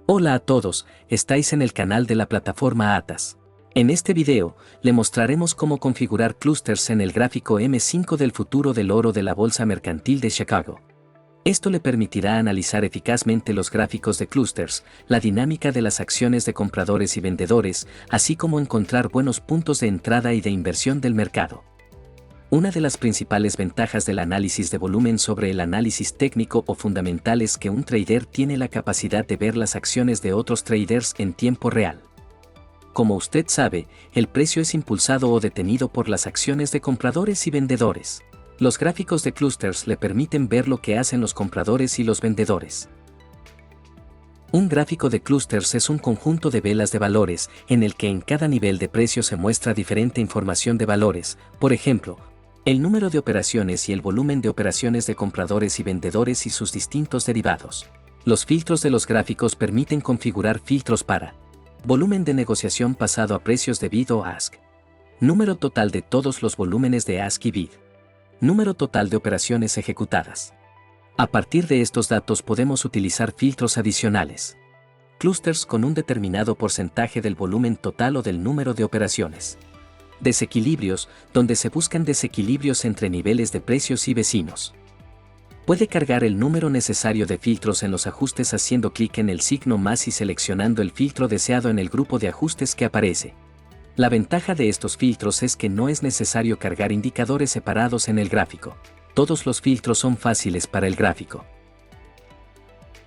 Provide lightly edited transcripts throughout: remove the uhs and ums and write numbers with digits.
Hola a todos, estáis en el canal de la plataforma ATAS. En este video, le mostraremos cómo configurar clústeres en el gráfico M5 del futuro del oro de la Bolsa Mercantil de Chicago. Esto le permitirá analizar eficazmente los gráficos de clústeres, la dinámica de las acciones de compradores y vendedores, así como encontrar buenos puntos de entrada y de inversión del mercado. Una de las principales ventajas del análisis de volumen sobre el análisis técnico o fundamental es que un trader tiene la capacidad de ver las acciones de otros traders en tiempo real. Como usted sabe, el precio es impulsado o detenido por las acciones de compradores y vendedores. Los gráficos de clústeres le permiten ver lo que hacen los compradores y los vendedores. Un gráfico de clústeres es un conjunto de velas de valores, en el que en cada nivel de precio se muestra diferente información de valores, por ejemplo, el número de operaciones y el volumen de operaciones de compradores y vendedores y sus distintos derivados. Los filtros de los gráficos permiten configurar filtros para volumen de negociación pasado a precios de bid o ask, número total de todos los volúmenes de ask y bid, número total de operaciones ejecutadas. A partir de estos datos podemos utilizar filtros adicionales. Clústeres con un determinado porcentaje del volumen total o del número de operaciones. Desequilibrios, donde se buscan desequilibrios entre niveles de precios y vecinos. Puede cargar el número necesario de filtros en los ajustes haciendo clic en el signo más y seleccionando el filtro deseado en el grupo de ajustes que aparece. La ventaja de estos filtros es que no es necesario cargar indicadores separados en el gráfico. Todos los filtros son fáciles para el gráfico.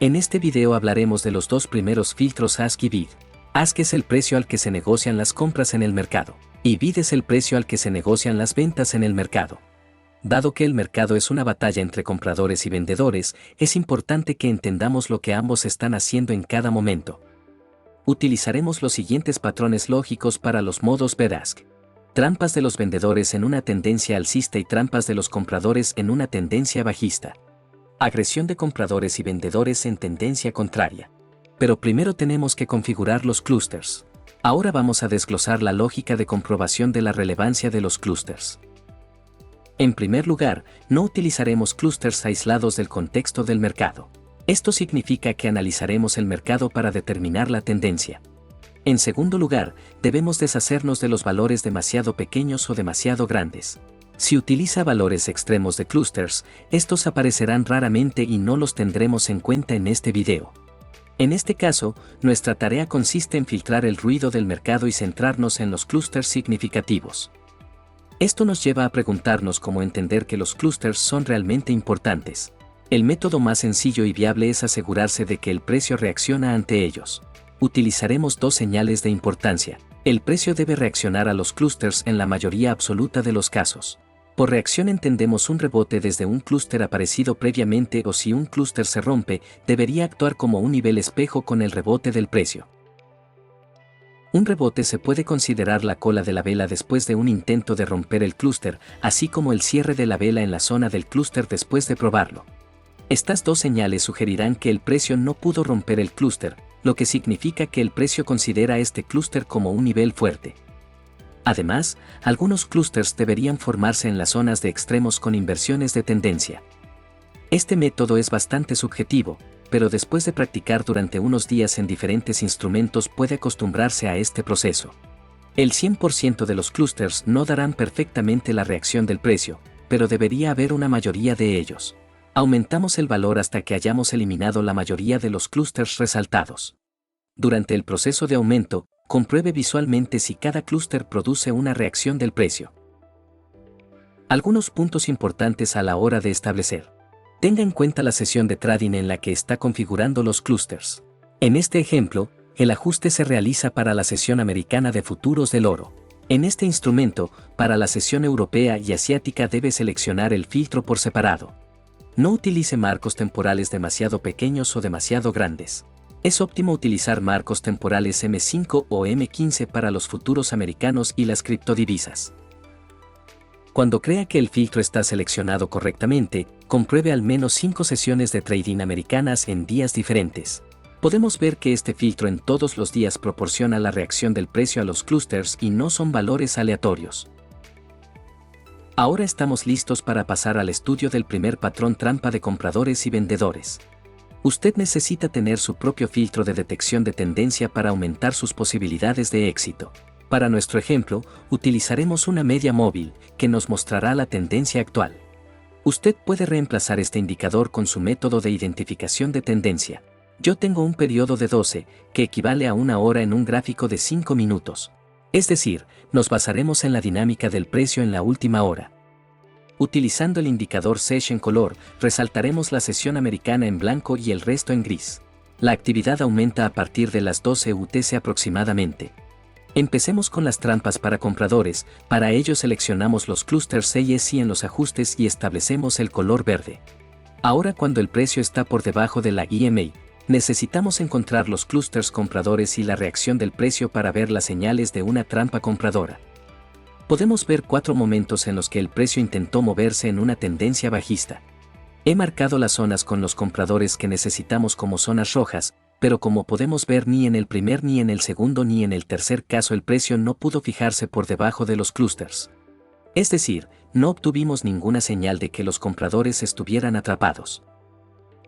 En este video hablaremos de los dos primeros filtros ask y bid. Ask es el precio al que se negocian las compras en el mercado, y bid es el precio al que se negocian las ventas en el mercado. Dado que el mercado es una batalla entre compradores y vendedores, es importante que entendamos lo que ambos están haciendo en cada momento. Utilizaremos los siguientes patrones lógicos para los modos bid-ask. Trampas de los vendedores en una tendencia alcista y trampas de los compradores en una tendencia bajista. Agresión de compradores y vendedores en tendencia contraria. Pero primero tenemos que configurar los clústeres. Ahora vamos a desglosar la lógica de comprobación de la relevancia de los clústeres. En primer lugar, no utilizaremos clústeres aislados del contexto del mercado. Esto significa que analizaremos el mercado para determinar la tendencia. En segundo lugar, debemos deshacernos de los valores demasiado pequeños o demasiado grandes. Si utiliza valores extremos de clústeres, estos aparecerán raramente y no los tendremos en cuenta en este video. En este caso, nuestra tarea consiste en filtrar el ruido del mercado y centrarnos en los clústeres significativos. Esto nos lleva a preguntarnos cómo entender que los clústeres son realmente importantes. El método más sencillo y viable es asegurarse de que el precio reacciona ante ellos. Utilizaremos dos señales de importancia. El precio debe reaccionar a los clústeres en la mayoría absoluta de los casos. Por reacción entendemos un rebote desde un clúster aparecido previamente o si un clúster se rompe, debería actuar como un nivel espejo con el rebote del precio. Un rebote se puede considerar la cola de la vela después de un intento de romper el clúster, así como el cierre de la vela en la zona del clúster después de probarlo. Estas dos señales sugerirán que el precio no pudo romper el clúster, lo que significa que el precio considera este clúster como un nivel fuerte. Además, algunos clústeres deberían formarse en las zonas de extremos con inversiones de tendencia. Este método es bastante subjetivo, pero después de practicar durante unos días en diferentes instrumentos puede acostumbrarse a este proceso. El 100% de los clústeres no darán perfectamente la reacción del precio, pero debería haber una mayoría de ellos. Aumentamos el valor hasta que hayamos eliminado la mayoría de los clústeres resaltados. Durante el proceso de aumento, compruebe visualmente si cada clúster produce una reacción del precio. Algunos puntos importantes a la hora de establecer. Tenga en cuenta la sesión de trading en la que está configurando los clústeres. En este ejemplo, el ajuste se realiza para la sesión americana de futuros del oro. En este instrumento, para la sesión europea y asiática debe seleccionar el filtro por separado. No utilice marcos temporales demasiado pequeños o demasiado grandes. Es óptimo utilizar marcos temporales M5 o M15 para los futuros americanos y las criptodivisas. Cuando crea que el filtro está seleccionado correctamente, compruebe al menos 5 sesiones de trading americanas en días diferentes. Podemos ver que este filtro en todos los días proporciona la reacción del precio a los clústeres y no son valores aleatorios. Ahora estamos listos para pasar al estudio del primer patrón trampa de compradores y vendedores. Usted necesita tener su propio filtro de detección de tendencia para aumentar sus posibilidades de éxito. Para nuestro ejemplo, utilizaremos una media móvil, que nos mostrará la tendencia actual. Usted puede reemplazar este indicador con su método de identificación de tendencia. Yo tengo un periodo de 12, que equivale a una hora en un gráfico de 5 minutos. Es decir, nos basaremos en la dinámica del precio en la última hora. Utilizando el indicador Session Color, resaltaremos la sesión americana en blanco y el resto en gris. La actividad aumenta a partir de las 12 UTC aproximadamente. Empecemos con las trampas para compradores. Para ello seleccionamos los clústeres CSI en los ajustes y establecemos el color verde. Ahora, cuando el precio está por debajo de la EMA, necesitamos encontrar los clústeres compradores y la reacción del precio para ver las señales de una trampa compradora. Podemos ver 4 momentos en los que el precio intentó moverse en una tendencia bajista. He marcado las zonas con los compradores que necesitamos como zonas rojas, pero como podemos ver, ni en el primer, ni en el segundo, ni en el tercer caso el precio no pudo fijarse por debajo de los clústeres. Es decir, no obtuvimos ninguna señal de que los compradores estuvieran atrapados.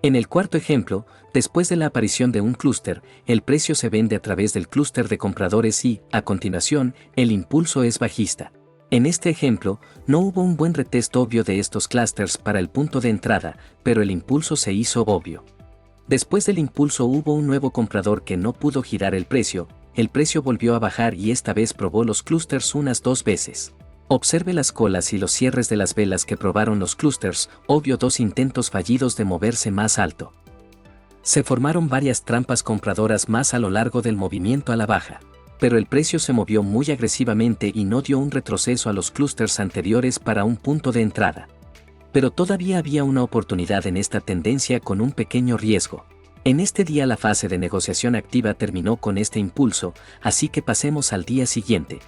En el cuarto ejemplo, después de la aparición de un clúster, el precio se vende a través del clúster de compradores y, a continuación, el impulso es bajista. En este ejemplo, no hubo un buen retest obvio de estos clústeres para el punto de entrada, pero el impulso se hizo obvio. Después del impulso hubo un nuevo comprador que no pudo girar el precio volvió a bajar y esta vez probó los clústeres unas 2 veces. Observe las colas y los cierres de las velas que probaron los clústeres, obvio 2 intentos fallidos de moverse más alto. Se formaron varias trampas compradoras más a lo largo del movimiento a la baja, pero el precio se movió muy agresivamente y no dio un retroceso a los clústeres anteriores para un punto de entrada. Pero todavía había una oportunidad en esta tendencia con un pequeño riesgo. En este día la fase de negociación activa terminó con este impulso, así que pasemos al día siguiente.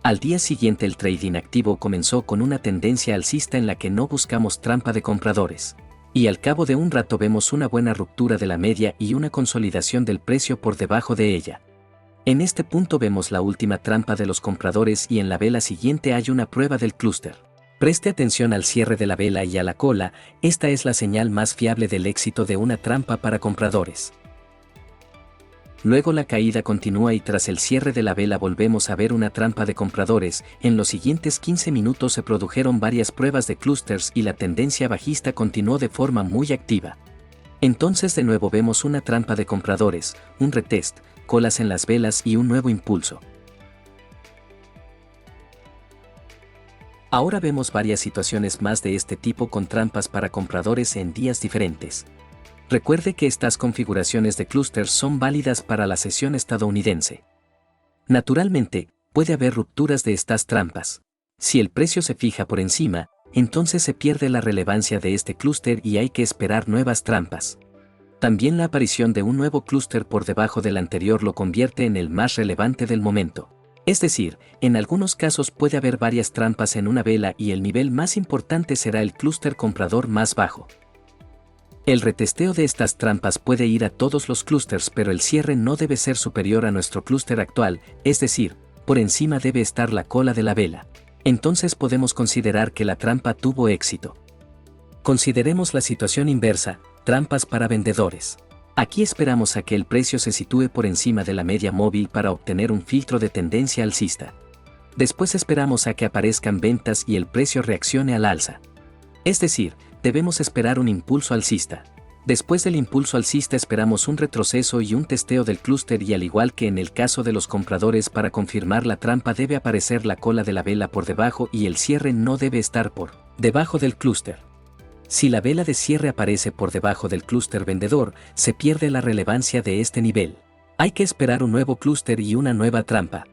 Al día siguiente el trading activo comenzó con una tendencia alcista en la que no buscamos trampa de compradores. Y al cabo de un rato vemos una buena ruptura de la media y una consolidación del precio por debajo de ella. En este punto vemos la última trampa de los compradores y en la vela siguiente hay una prueba del clúster. Preste atención al cierre de la vela y a la cola, esta es la señal más fiable del éxito de una trampa para compradores. Luego la caída continúa y tras el cierre de la vela volvemos a ver una trampa de compradores. En los siguientes 15 minutos se produjeron varias pruebas de clústeres y la tendencia bajista continuó de forma muy activa. Entonces de nuevo vemos una trampa de compradores, un retest, colas en las velas y un nuevo impulso. Ahora vemos varias situaciones más de este tipo con trampas para compradores en días diferentes. Recuerde que estas configuraciones de clústeres son válidas para la sesión estadounidense. Naturalmente, puede haber rupturas de estas trampas. Si el precio se fija por encima, entonces se pierde la relevancia de este clúster y hay que esperar nuevas trampas. También la aparición de un nuevo clúster por debajo del anterior lo convierte en el más relevante del momento. Es decir, en algunos casos puede haber varias trampas en una vela y el nivel más importante será el clúster comprador más bajo. El retesteo de estas trampas puede ir a todos los clústeres, pero el cierre no debe ser superior a nuestro clúster actual, es decir, por encima debe estar la cola de la vela. Entonces podemos considerar que la trampa tuvo éxito. Consideremos la situación inversa, trampas para vendedores. Aquí esperamos a que el precio se sitúe por encima de la media móvil para obtener un filtro de tendencia alcista. Después esperamos a que aparezcan ventas y el precio reaccione al alza. Es decir, debemos esperar un impulso alcista. Después del impulso alcista esperamos un retroceso y un testeo del clúster y al igual que en el caso de los compradores para confirmar la trampa debe aparecer la cola de la vela por debajo y el cierre no debe estar por debajo del clúster. Si la vela de cierre aparece por debajo del clúster vendedor, se pierde la relevancia de este nivel. Hay que esperar un nuevo clúster y una nueva trampa.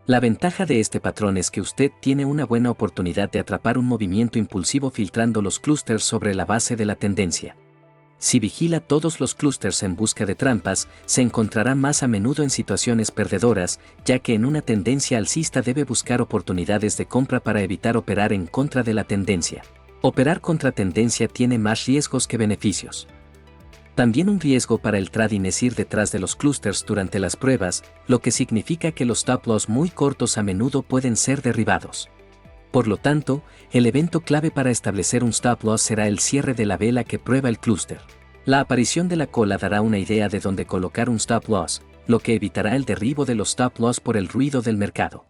La ventaja de este patrón es que usted tiene una buena oportunidad de atrapar un movimiento impulsivo filtrando los clústeres sobre la base de la tendencia. Si vigila todos los clústeres en busca de trampas, se encontrará más a menudo en situaciones perdedoras, ya que en una tendencia alcista debe buscar oportunidades de compra para evitar operar en contra de la tendencia. Operar contra tendencia tiene más riesgos que beneficios. También un riesgo para el trading es ir detrás de los clústeres durante las pruebas, lo que significa que los stop loss muy cortos a menudo pueden ser derribados. Por lo tanto, el evento clave para establecer un stop loss será el cierre de la vela que prueba el clúster. La aparición de la cola dará una idea de dónde colocar un stop loss, lo que evitará el derribo de los stop loss por el ruido del mercado.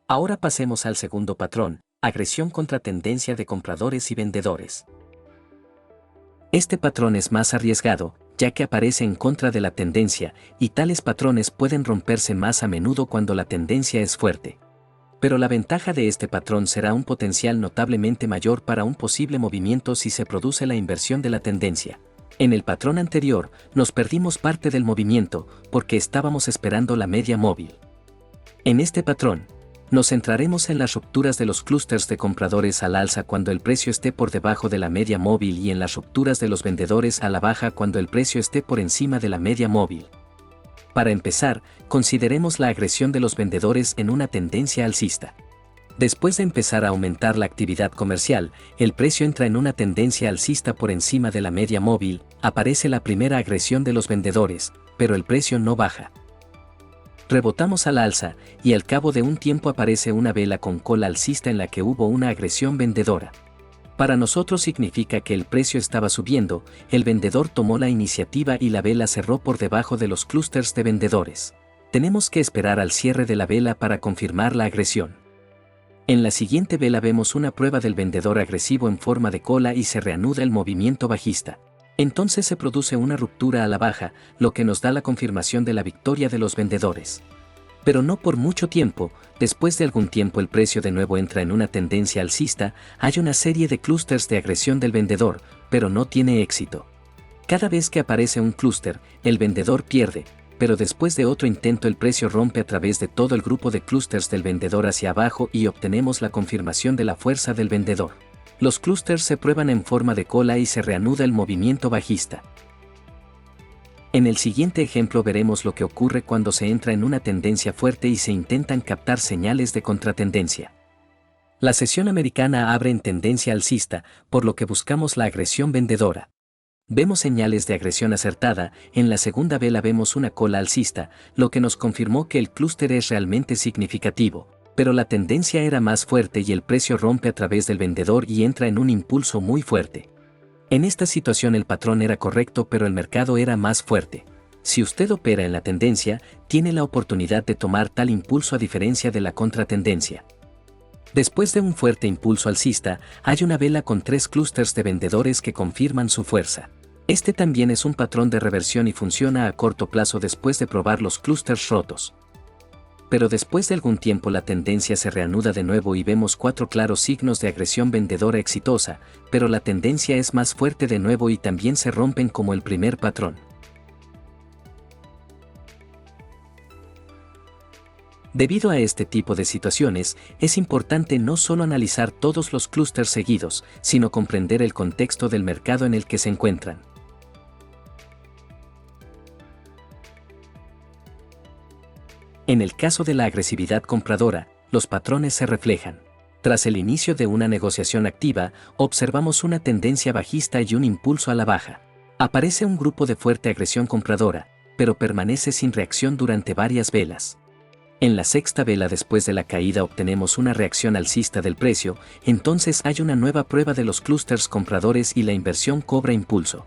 Ahora pasemos al segundo patrón, agresión contra tendencia de compradores y vendedores. Este patrón es más arriesgado, ya que aparece en contra de la tendencia, y tales patrones pueden romperse más a menudo cuando la tendencia es fuerte. Pero la ventaja de este patrón será un potencial notablemente mayor para un posible movimiento si se produce la inversión de la tendencia. En el patrón anterior, nos perdimos parte del movimiento porque estábamos esperando la media móvil. En este patrón, nos centraremos en las rupturas de los clústeres de compradores al alza cuando el precio esté por debajo de la media móvil y en las rupturas de los vendedores a la baja cuando el precio esté por encima de la media móvil. Para empezar, consideremos la agresión de los vendedores en una tendencia alcista. Después de empezar a aumentar la actividad comercial, el precio entra en una tendencia alcista por encima de la media móvil, aparece la primera agresión de los vendedores, pero el precio no baja. Rebotamos al alza, y al cabo de un tiempo aparece una vela con cola alcista en la que hubo una agresión vendedora. Para nosotros significa que el precio estaba subiendo, el vendedor tomó la iniciativa y la vela cerró por debajo de los clústeres de vendedores. Tenemos que esperar al cierre de la vela para confirmar la agresión. En la siguiente vela vemos una prueba del vendedor agresivo en forma de cola y se reanuda el movimiento bajista. Entonces se produce una ruptura a la baja, lo que nos da la confirmación de la victoria de los vendedores. Pero no por mucho tiempo, después de algún tiempo el precio de nuevo entra en una tendencia alcista, hay una serie de clústeres de agresión del vendedor, pero no tiene éxito. Cada vez que aparece un clúster, el vendedor pierde, pero después de otro intento el precio rompe a través de todo el grupo de clústeres del vendedor hacia abajo y obtenemos la confirmación de la fuerza del vendedor. Los clústeres se prueban en forma de cola y se reanuda el movimiento bajista. En el siguiente ejemplo veremos lo que ocurre cuando se entra en una tendencia fuerte y se intentan captar señales de contratendencia. La sesión americana abre en tendencia alcista, por lo que buscamos la agresión vendedora. Vemos señales de agresión acertada, en la segunda vela vemos una cola alcista, lo que nos confirmó que el clúster es realmente significativo, pero la tendencia era más fuerte y el precio rompe a través del vendedor y entra en un impulso muy fuerte. En esta situación el patrón era correcto pero el mercado era más fuerte. Si usted opera en la tendencia, tiene la oportunidad de tomar tal impulso a diferencia de la contratendencia. Después de un fuerte impulso alcista, hay una vela con 3 clústeres de vendedores que confirman su fuerza. Este también es un patrón de reversión y funciona a corto plazo después de probar los clústeres rotos. Pero después de algún tiempo la tendencia se reanuda de nuevo y vemos 4 claros signos de agresión vendedora exitosa, pero la tendencia es más fuerte de nuevo y también se rompen como el primer patrón. Debido a este tipo de situaciones, es importante no solo analizar todos los clústeres seguidos, sino comprender el contexto del mercado en el que se encuentran. En el caso de la agresividad compradora, los patrones se reflejan. Tras el inicio de una negociación activa, observamos una tendencia bajista y un impulso a la baja. Aparece un grupo de fuerte agresión compradora, pero permanece sin reacción durante varias velas. En la sexta vela después de la caída obtenemos una reacción alcista del precio, entonces hay una nueva prueba de los clústeres compradores y la inversión cobra impulso.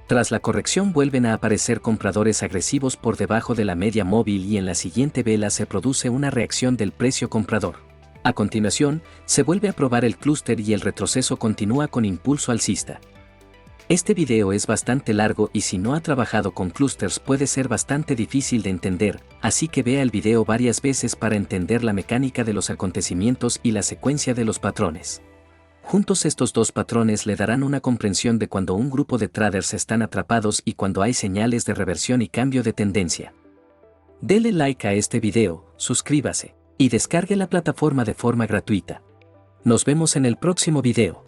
Tras la corrección vuelven a aparecer compradores agresivos por debajo de la media móvil y en la siguiente vela se produce una reacción del precio comprador. A continuación, se vuelve a probar el clúster y el retroceso continúa con impulso alcista. Este video es bastante largo y si no ha trabajado con clústeres puede ser bastante difícil de entender, así que vea el video varias veces para entender la mecánica de los acontecimientos y la secuencia de los patrones. Juntos estos dos patrones le darán una comprensión de cuando un grupo de traders están atrapados y cuando hay señales de reversión y cambio de tendencia. Dele like a este video, suscríbase y descargue la plataforma de forma gratuita. Nos vemos en el próximo video.